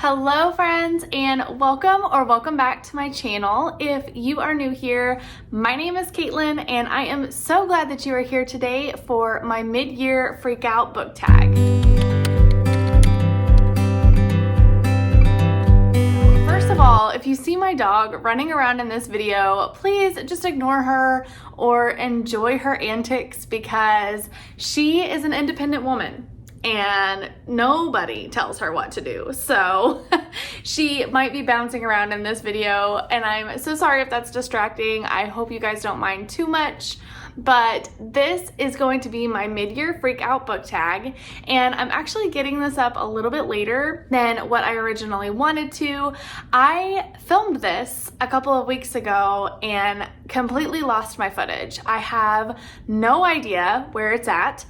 Hello friends, and welcome back to my channel. If you are new here, my name is Kaitlin and I am so glad that you are here today for my mid-year freak out book tag. First of all, if you see my dog running around in this video, please just ignore her or enjoy her antics because she is an independent woman and nobody tells her what to do. So she might be bouncing around in this video and I'm so sorry if that's distracting. I hope you guys don't mind too much, but this is going to be my mid-year freak out book tag, and I'm actually getting this up a little bit later than what I originally wanted to. I filmed this a couple of weeks ago and completely lost my footage. I have no idea where it's at.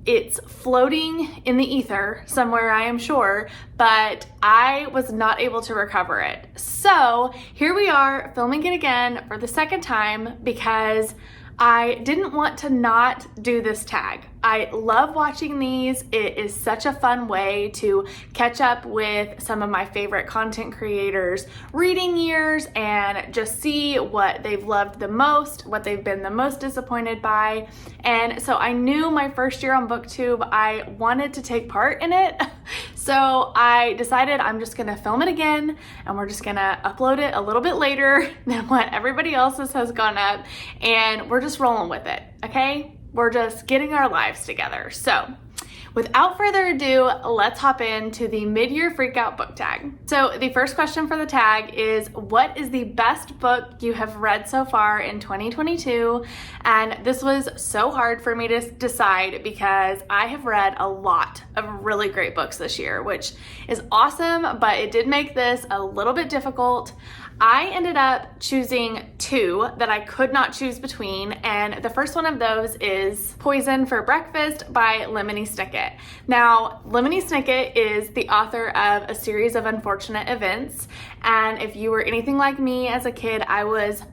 It's floating in the ether somewhere, I am sure, but I was not able to recover it. So here we are filming it again for the second time because I didn't want to not do this tag. I love watching these. It is such a fun way to catch up with some of my favorite content creators' reading years and just see what they've loved the most, what they've been the most disappointed by. And so I knew my first year on BookTube, I wanted to take part in it. So I decided I'm just gonna film it again and we're just gonna upload it a little bit later than what everybody else's has gone up, and we're just rolling with it, okay? We're just getting our lives together. So without further ado, let's hop into the mid-year freakout book tag. So the first question for the tag is, what is the best book you have read so far in 2022? And this was so hard for me to decide because I have read a lot of really great books this year, which is awesome, but it did make this a little bit difficult. I ended up choosing two that I could not choose between, and the first one of those is Poison for Breakfast by Lemony Snicket. Now, Lemony Snicket is the author of A Series of Unfortunate Events, and if you were anything like me as a kid, I was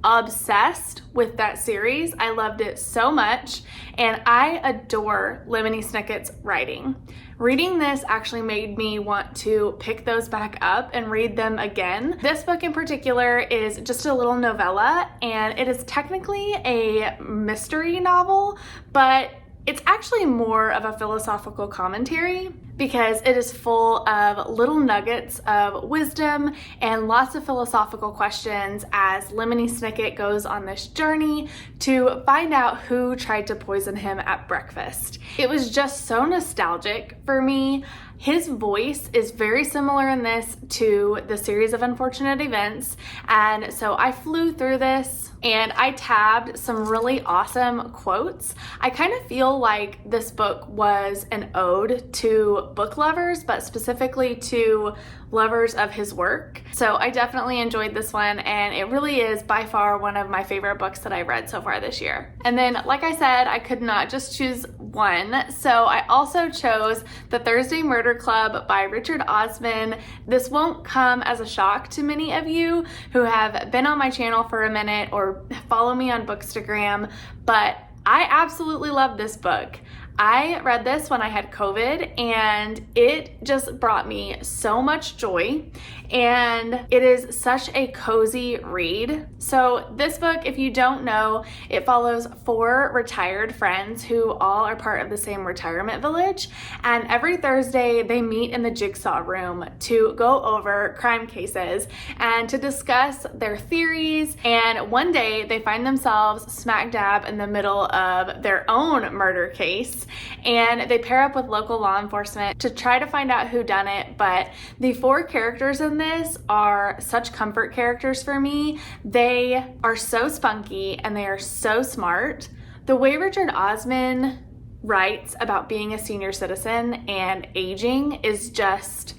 obsessed with that series. I loved it so much, and I adore Lemony Snicket's writing. Reading this actually made me want to pick those back up and read them again. This book in particular is just a little novella, and it is technically a mystery novel, but it's actually more of a philosophical commentary because it is full of little nuggets of wisdom and lots of philosophical questions as Lemony Snicket goes on this journey to find out who tried to poison him at breakfast. It was just so nostalgic for me. His voice is very similar in this to The Series of Unfortunate Events, and so I flew through this and I tabbed some really awesome quotes. I kind of feel like this book was an ode to book lovers, but specifically to lovers of his work. So I definitely enjoyed this one, and it really is by far one of my favorite books that I've read so far this year. And then, like I said, I could not just choose one, so I also chose The Thursday Murder Club by Richard Osman. This won't come as a shock to many of you who have been on my channel for a minute or follow me on Bookstagram, but I absolutely love this book. I read this when I had COVID and it just brought me so much joy, and it is such a cozy read. So this book, if you don't know, it follows 4 retired friends who all are part of the same retirement village, and every Thursday they meet in the jigsaw room to go over crime cases and to discuss their theories, and one day they find themselves smack dab in the middle of their own murder case, and they pair up with local law enforcement to try to find out who done it. But the 4 characters in this are such comfort characters for me. They are so spunky and they are so smart. The way Richard Osman writes about being a senior citizen and aging is just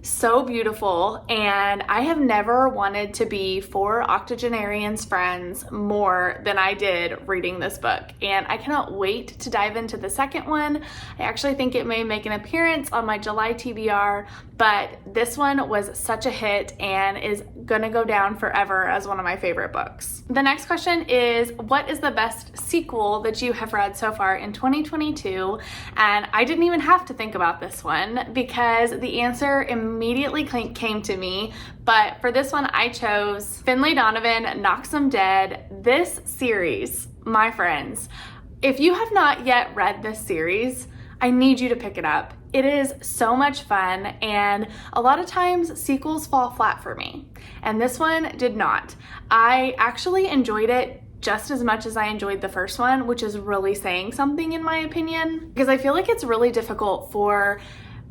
so beautiful, and I have never wanted to be 4 octogenarians' friends more than I did reading this book, and I cannot wait to dive into the second one. I actually think it may make an appearance on my July TBR, but this one was such a hit and is gonna go down forever as one of my favorite books. The next question is, what is the best sequel that you have read so far in 2022? And I didn't even have to think about this one because the answer immediately immediately came to me, but for this one I chose Finlay Donovan, Knocks 'Em Dead. This series, my friends, if you have not yet read this series, I need you to pick it up. It is so much fun, and a lot of times sequels fall flat for me, and this one did not. I actually enjoyed it just as much as I enjoyed the first one, which is really saying something in my opinion, because I feel like it's really difficult for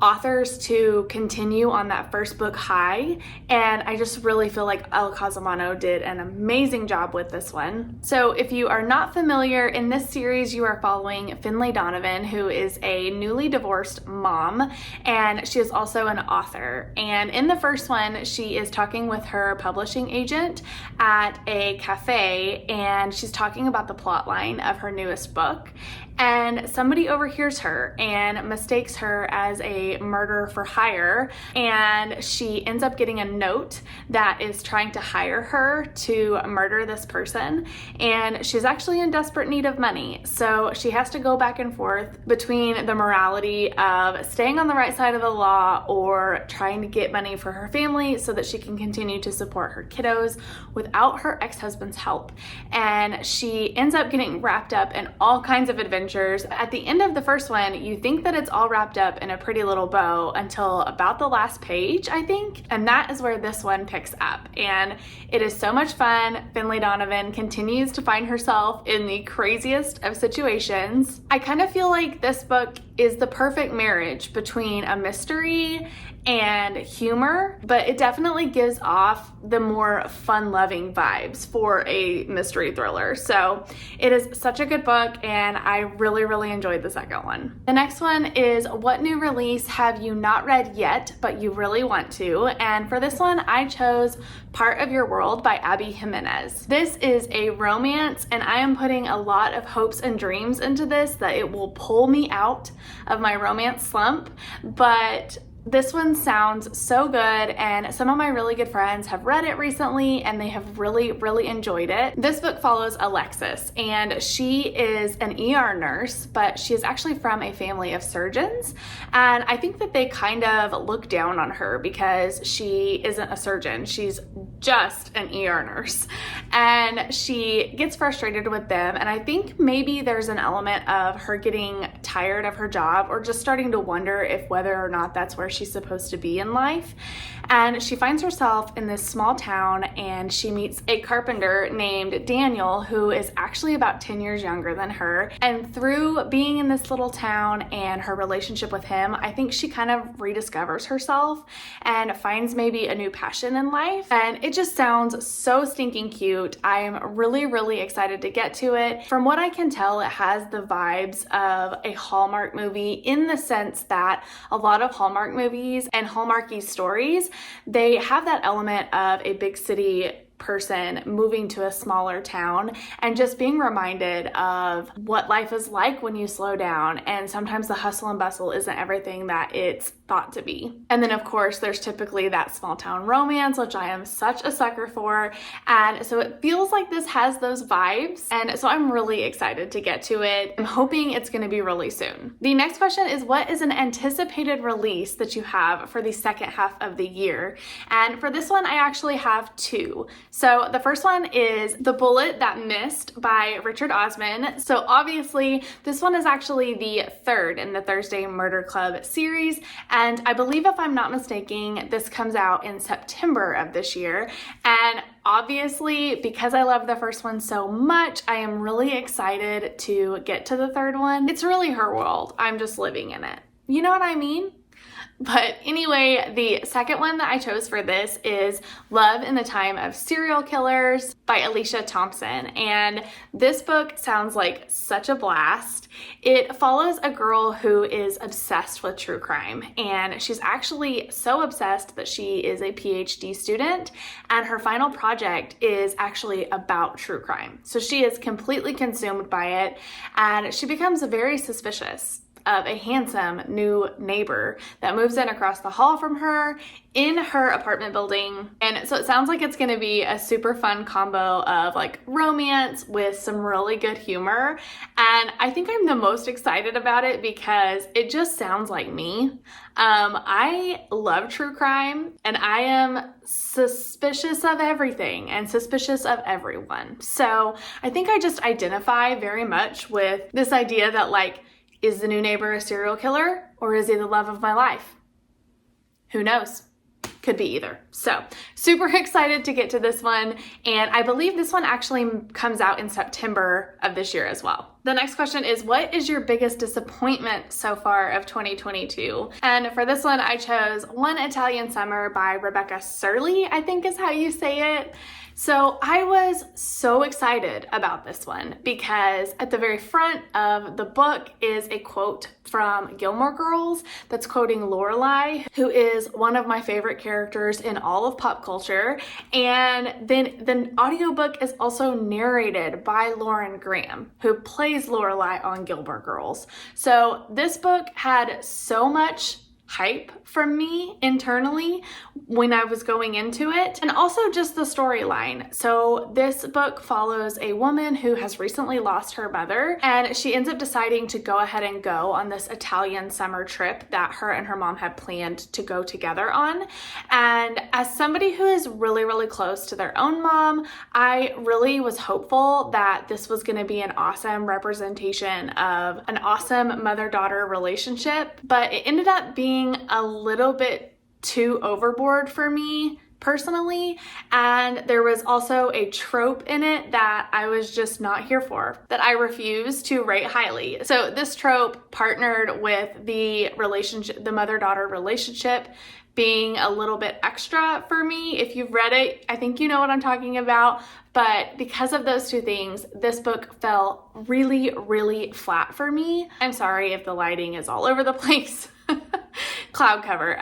authors to continue on that first book high, and I just really feel like El Casamano did an amazing job with this one. So if you are not familiar, in this series you are following Finlay Donovan, who is a newly divorced mom, and she is also an author. And in the first one, she is talking with her publishing agent at a cafe, and she's talking about the plot line of her newest book, and somebody overhears her and mistakes her as a murder for hire, and she ends up getting a note that is trying to hire her to murder this person, and she's actually in desperate need of money. So she has to go back and forth between the morality of staying on the right side of the law or trying to get money for her family so that she can continue to support her kiddos without her ex-husband's help. And she ends up getting wrapped up in all kinds of adventures. At the end of the first one, you think that it's all wrapped up in a pretty little bow until about the last page, I think, and that is where this one picks up, and it is so much fun. Finlay Donovan continues to find herself in the craziest of situations. I kind of feel like this book is the perfect marriage between a mystery and humor, but it definitely gives off the more fun-loving vibes for a mystery thriller. So it is such a good book, and I really enjoyed the second one. The next one is What New Release Have You Not Read Yet But You Really Want to? And for this one, I chose Part of Your World by Abby Jimenez. This is a romance, and I am putting a lot of hopes and dreams into this that it will pull me out of my romance slump, but this one sounds so good, and some of my really good friends have read it recently and they have really enjoyed it. This book follows Alexis, and she is an ER nurse, but she is actually from a family of surgeons, and I think that they kind of look down on her because she isn't a surgeon. She's just an ER nurse, and she gets frustrated with them, and I think maybe there's an element of her getting tired of her job or just starting to wonder if whether or not that's where she's supposed to be in life. And she finds herself in this small town, and she meets a carpenter named Daniel, who is actually about 10 years younger than her. And through being in this little town and her relationship with him, I think she kind of rediscovers herself and finds maybe a new passion in life. And it just sounds so stinking cute. I am really excited to get to it. From what I can tell, it has the vibes of a Hallmark movie, in the sense that a lot of Hallmark movies and Hallmarky stories, they have that element of a big city person moving to a smaller town and just being reminded of what life is like when you slow down, and sometimes the hustle and bustle isn't everything that it's thought to be. And then of course there's typically that small town romance, which I am such a sucker for, and so it feels like this has those vibes, and so I'm really excited to get to it. I'm hoping it's going to be really soon. The next question is, what is an anticipated release that you have for the second half of the year? And for this one, I actually have two. So the first one is The Bullet That Missed by Richard Osman. So obviously this one is actually the third in the Thursday Murder Club series, and I believe, if I'm not mistaken, this comes out in September of this year. And obviously, because I love the first one so much, I am really excited to get to the third one. It's really her world. I'm just living in it. You know what I mean? But anyway, the second one that I chose for this is Love in the Time of Serial Killers by Alicia Thompson. And this book sounds like such a blast. It follows a girl who is obsessed with true crime. And she's actually so obsessed that she is a PhD student. And her final project is actually about true crime. So she is completely consumed by it. And she becomes very suspicious of a handsome new neighbor that moves in across the hall from her in her apartment building. And so it sounds like it's gonna be a super fun combo of like romance with some really good humor. And I think I'm the most excited about it because it just sounds like me. I love true crime and I am suspicious of everything and suspicious of everyone. So I think I just identify very much with this idea that like, is the new neighbor a serial killer or is he the love of my life? Who knows? Could be either. So super excited to get to this one. And I believe this one actually comes out in September of this year as well. The next question is, what is your biggest disappointment so far of 2022? And for this one, I chose One Italian Summer by Rebecca Surley, I think is how you say it. So I was so excited about this one because at the very front of the book is a quote from Gilmore Girls that's quoting Lorelai, who is one of my favorite characters in all of pop culture. And then the audiobook is also narrated by Lauren Graham, who plays Lorelai on Gilmore Girls. So this book had so much hype from me internally when I was going into it, and also just the storyline. So this book follows a woman who has recently lost her mother, and she ends up deciding to go ahead and go on this Italian summer trip that her and her mom had planned to go together on. And as somebody who is really, really close to their own mom, I really was hopeful that this was going to be an awesome representation of an awesome mother-daughter relationship, but it ended up being a little bit too overboard for me personally, and there was also a trope in it that I was just not here for, that I refuse to rate highly. So this trope partnered with the relationship, the mother-daughter relationship, being a little bit extra for me. If you've read it, I think you know what I'm talking about. But because of those two things, this book fell really, really flat for me. I'm sorry if the lighting is all over the place. Cloud cover.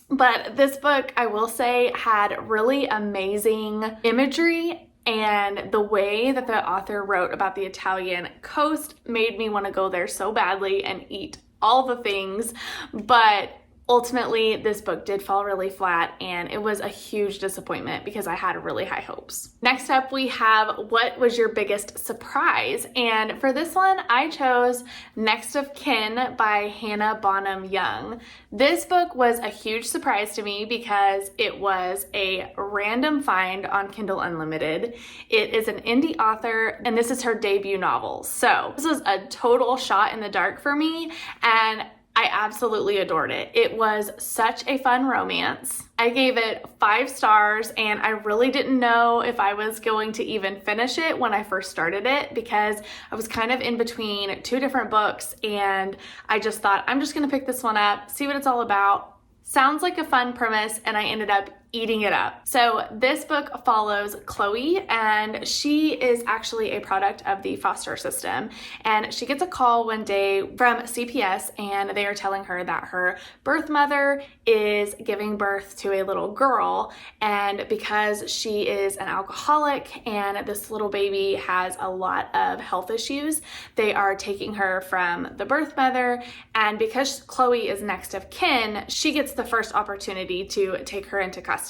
But this book, I will say, had really amazing imagery, and the way that the author wrote about the Italian coast made me want to go there so badly and eat all the things. But ultimately, this book did fall really flat, and it was a huge disappointment because I had really high hopes. Next up, we have What Was Your Biggest Surprise? And for this one, I chose Next of Kin by Hannah Bonham Young. This book was a huge surprise to me because it was a random find on Kindle Unlimited. It is an indie author, and this is her debut novel. So this was a total shot in the dark for me, and I absolutely adored it. It was such a fun romance. I gave it 5 stars, and I really didn't know if I was going to even finish it when I first started it because I was kind of in between 2 different books, and I just thought, I'm just gonna pick this one up, see what it's all about. Sounds like a fun premise, and I ended up eating it up. So this book follows Chloe, and she is actually a product of the foster system, and she gets a call one day from CPS, and they are telling her that her birth mother is giving birth to a little girl, and because she is an alcoholic and this little baby has a lot of health issues, they are taking her from the birth mother, and because Chloe is next of kin, she gets the first opportunity to take her into custody.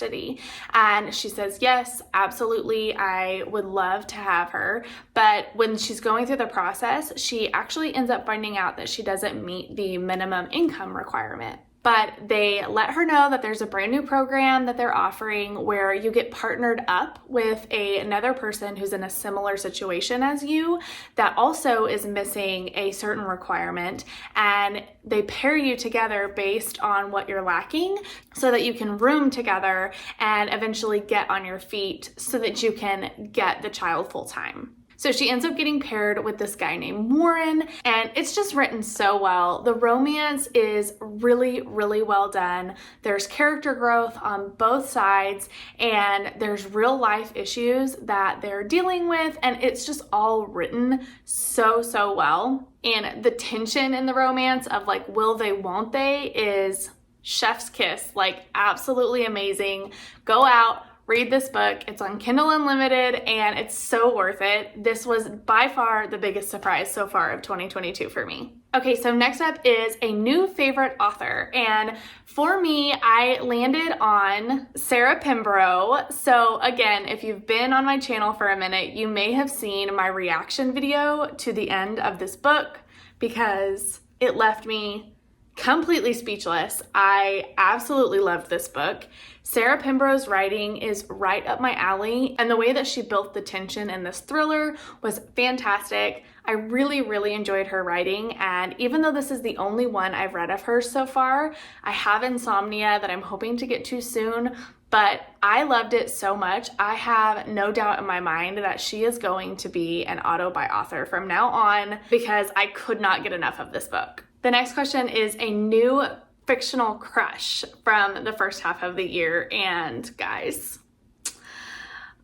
And she says, yes, absolutely, I would love to have her. But when she's going through the process, she actually ends up finding out that she doesn't meet the minimum income requirement. But they let her know that there's a brand new program that they're offering where you get partnered up with another person who's in a similar situation as you that also is missing a certain requirement, and they pair you together based on what you're lacking so that you can room together and eventually get on your feet so that you can get the child full time. So she ends up getting paired with this guy named Warren, and it's just written so well. The romance is really, really well done. There's character growth on both sides, and there's real life issues that they're dealing with, and it's just all written so, so well. And the tension in the romance of like, will they, won't they, is chef's kiss, like absolutely amazing. Go out, read this book. It's on Kindle Unlimited and it's so worth it. This was by far the biggest surprise so far of 2022 for me. Okay, so next up is a new favorite author, and for me, I landed on Sarah Pembroke. So again, if you've been on my channel for a minute, you may have seen my reaction video to the end of this book because it left me completely speechless. I absolutely loved this book. Sarah Pembroke's writing is right up my alley, and the way that she built the tension in this thriller was fantastic. I really, really enjoyed her writing, and even though this is the only one I've read of hers so far, I have Insomnia that I'm hoping to get to soon, but I loved it so much. I have no doubt in my mind that she is going to be an auto-buy author from now on because I could not get enough of this book. The next question is a new fictional crush from the first half of the year, and guys,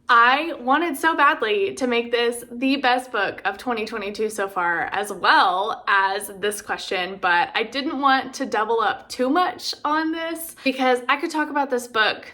I wanted so badly to make this the best book of 2022 so far, as well as this question, but I didn't want to double up too much on this because I could talk about this book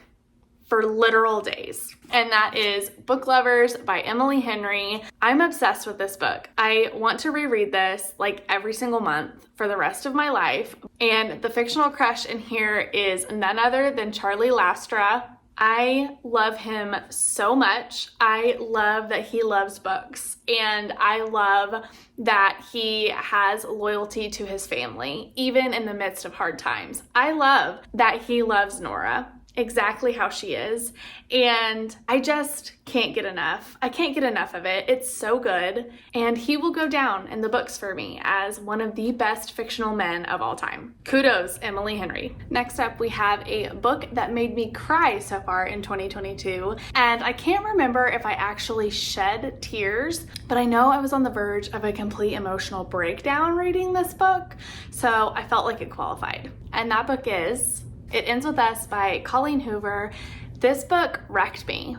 for literal days, and that is Book Lovers by Emily Henry. I'm obsessed with this book. I want to reread this like every single month for the rest of my life, and the fictional crush in here is none other than Charlie Lastra. I love him so much. I love that he loves books, and I love that he has loyalty to his family, even in the midst of hard times. I love that he loves Nora exactly how she is, and I just can't get enough. I can't get enough of it. It's so good, and he will go down in the books for me as one of the best fictional men of all time. Kudos, Emily Henry. Next up, we have a book that made me cry so far in 2022, and I can't remember if I actually shed tears, but I know I was on the verge of a complete emotional breakdown reading this book, so I felt like it qualified. And that book is It Ends With Us by Colleen Hoover. This book wrecked me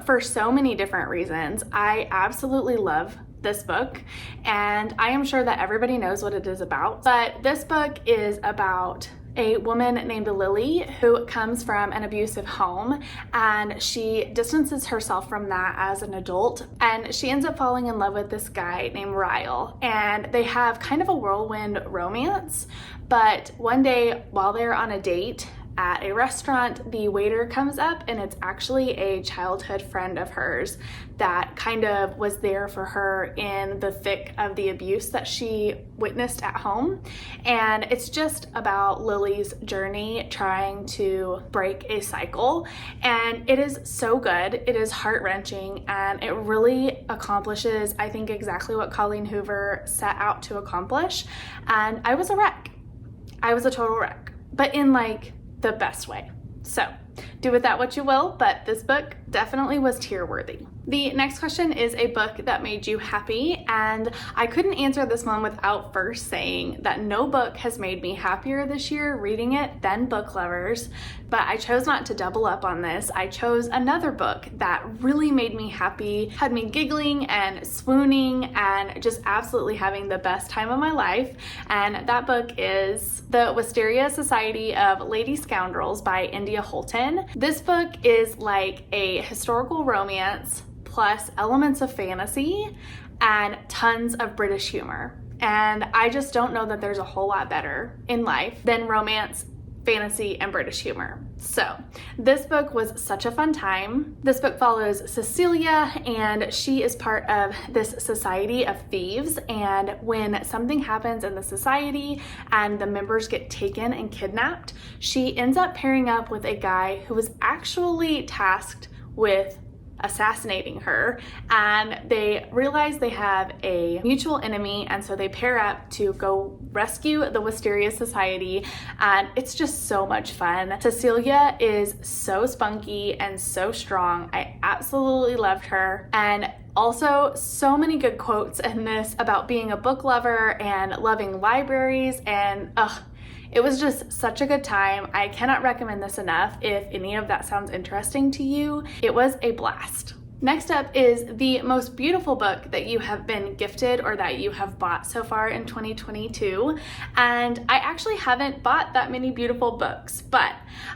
for so many different reasons. I absolutely love this book, and I am sure that everybody knows what it is about, but this book is about a woman named Lily who comes from an abusive home, and she distances herself from that as an adult, and she ends up falling in love with this guy named Ryle, and they have kind of a whirlwind romance. But one day while they're on a date at a restaurant, the waiter comes up, and it's actually a childhood friend of hers that kind of was there for her in the thick of the abuse that she witnessed at home. And it's just about Lily's journey trying to break a cycle. And it is so good. It is heart-wrenching, and it really accomplishes, I think, exactly what Colleen Hoover set out to accomplish. And I was a wreck. I was a total wreck, but in like the best way. So do with that what you will, but this book definitely was tear worthy. The next question is a book that made you happy, and I couldn't answer this one without first saying that no book has made me happier this year reading it than Book Lovers, but I chose not to double up on this. I chose another book that really made me happy, had me giggling and swooning and just absolutely having the best time of my life, and that book is The Wisteria Society of Lady Scoundrels by India Holton. This book is like a historical romance plus elements of fantasy and tons of British humor. And I just don't know that there's a whole lot better in life than romance, fantasy, and British humor. So this book was such a fun time. This book follows Cecilia, and she is part of this society of thieves, and when something happens in the society and the members get taken and kidnapped, she ends up pairing up with a guy who was actually tasked with assassinating her, and they realize they have a mutual enemy, and so they pair up to go rescue the Wisteria Society, and it's just so much fun. Cecilia is so spunky and so strong. I absolutely loved her, and also so many good quotes in this about being a book lover and loving libraries, and it was just such a good time. I cannot recommend this enough if any of that sounds interesting to you. It was a blast. Next up is the most beautiful book that you have been gifted or that you have bought so far in 2022. And I actually haven't bought that many beautiful books, but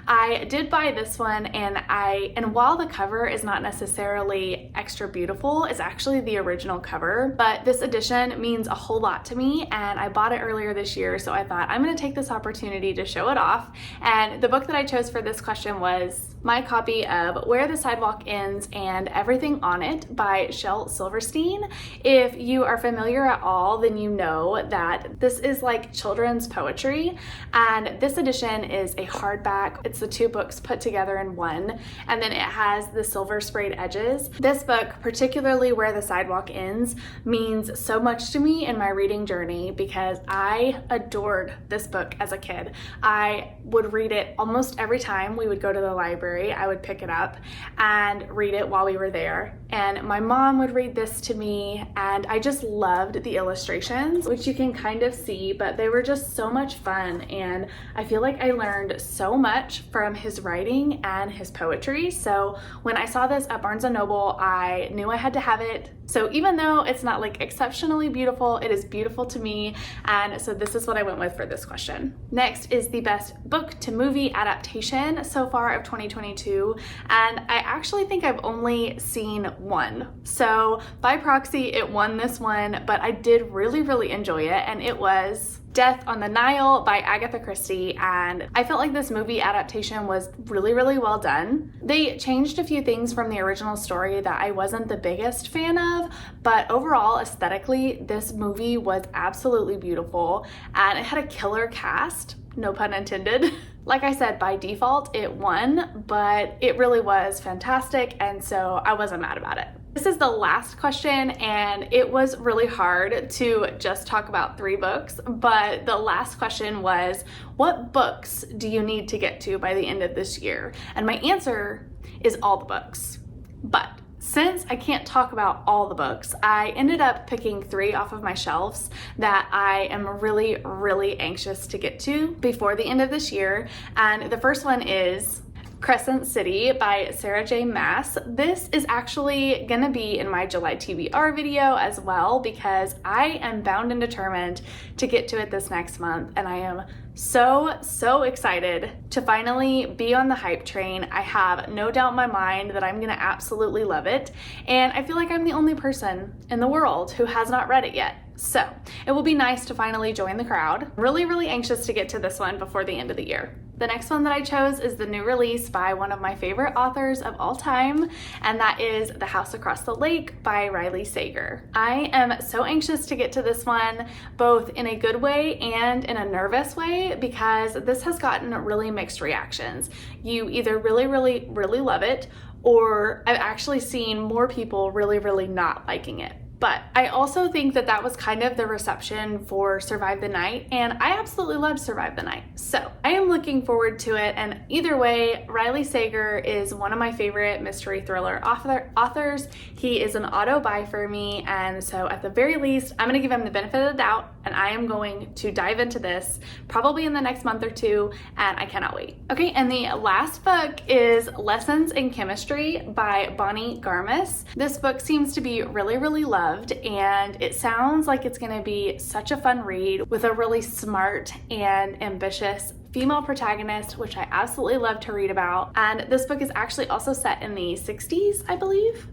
I did buy this one, and while the cover is not necessarily extra beautiful, it's actually the original cover, but this edition means a whole lot to me, and I bought it earlier this year, so I thought I'm gonna take this opportunity to show it off. And the book that I chose for this question was my copy of Where the Sidewalk Ends and Everything on It by Shel Silverstein. If you are familiar at all, then you know that this is like children's poetry, and this edition is a hardback. It's the two books put together in one, and then it has the silver sprayed edges. This book, particularly Where the Sidewalk Ends, means so much to me in my reading journey because I adored this book as a kid. I would read it almost every time we would go to the library. I would pick it up and read it while we were there. And my mom would read this to me, and I just loved the illustrations, which you can kind of see, but they were just so much fun. And I feel like I learned so much from his writing and his poetry. So when I saw this at Barnes & Noble, I knew I had to have it. So even though it's not like exceptionally beautiful, it is beautiful to me. And so this is what I went with for this question. Next is the best book to movie adaptation so far of 2022. And I actually think I've only seen one. So by proxy, it won this one, but I did really enjoy it. And it was Death on the Nile by Agatha Christie, and I felt like this movie adaptation was really well done. They changed a few things from the original story that I wasn't the biggest fan of, but overall, aesthetically, this movie was absolutely beautiful, and it had a killer cast, no pun intended. Like I said, by default, it won, but it really was fantastic, and so I wasn't mad about it. This is the last question, and it was really hard to just talk about 3 books, but the last question was, what books do you need to get to by the end of this year? And my answer is all the books. But since I can't talk about all the books, I ended up picking 3 off of my shelves that I am really anxious to get to before the end of this year. And the first one is Crescent City by Sarah J. Maas. This is actually gonna be in my July TBR video as well because I am bound and determined to get to it this next month, and I am so excited to finally be on the hype train. I have no doubt in my mind that I'm gonna absolutely love it, and I feel like I'm the only person in the world who has not read it yet. So it will be nice to finally join the crowd. Really anxious to get to this one before the end of the year. The next one that I chose is the new release by one of my favorite authors of all time, and that is The House Across the Lake by Riley Sager. I am so anxious to get to this one, both in a good way and in a nervous way, because this has gotten really mixed reactions. You either really love it, or I've actually seen more people really not liking it. But I also think that that was kind of the reception for Survive the Night, and I absolutely loved Survive the Night. So I am looking forward to it, and either way, Riley Sager is one of my favorite mystery thriller authors. He is an auto buy for me, and so at the very least, I'm gonna give him the benefit of the doubt, and I am going to dive into this probably in the next month or two, and I cannot wait. Okay, and the last book is Lessons in Chemistry by Bonnie Garmis. This book seems to be really loved, and it sounds like it's going to be such a fun read with a really smart and ambitious female protagonist, which I absolutely love to read about. And this book is actually also set in the 60s, I believe.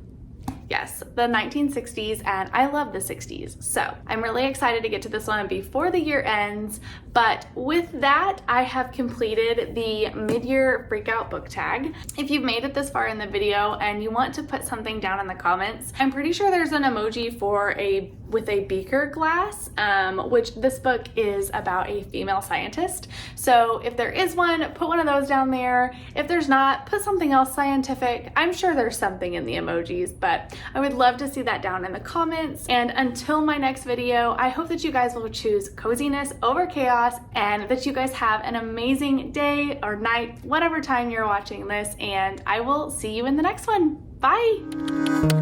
Yes, the 1960s, and I love the 60s. So I'm really excited to get to this one before the year ends. But with that, I have completed the mid-year freakout book tag. If you've made it this far in the video and you want to put something down in the comments, I'm pretty sure there's an emoji for with a beaker glass, which this book is about a female scientist. So if there is one, put one of those down there. If there's not, put something else scientific. I'm sure there's something in the emojis, but I would love to see that down in the comments. And until my next video, I hope that you guys will choose coziness over chaos, and that you guys have an amazing day or night, whatever time you're watching this, and I will see you in the next one. Bye!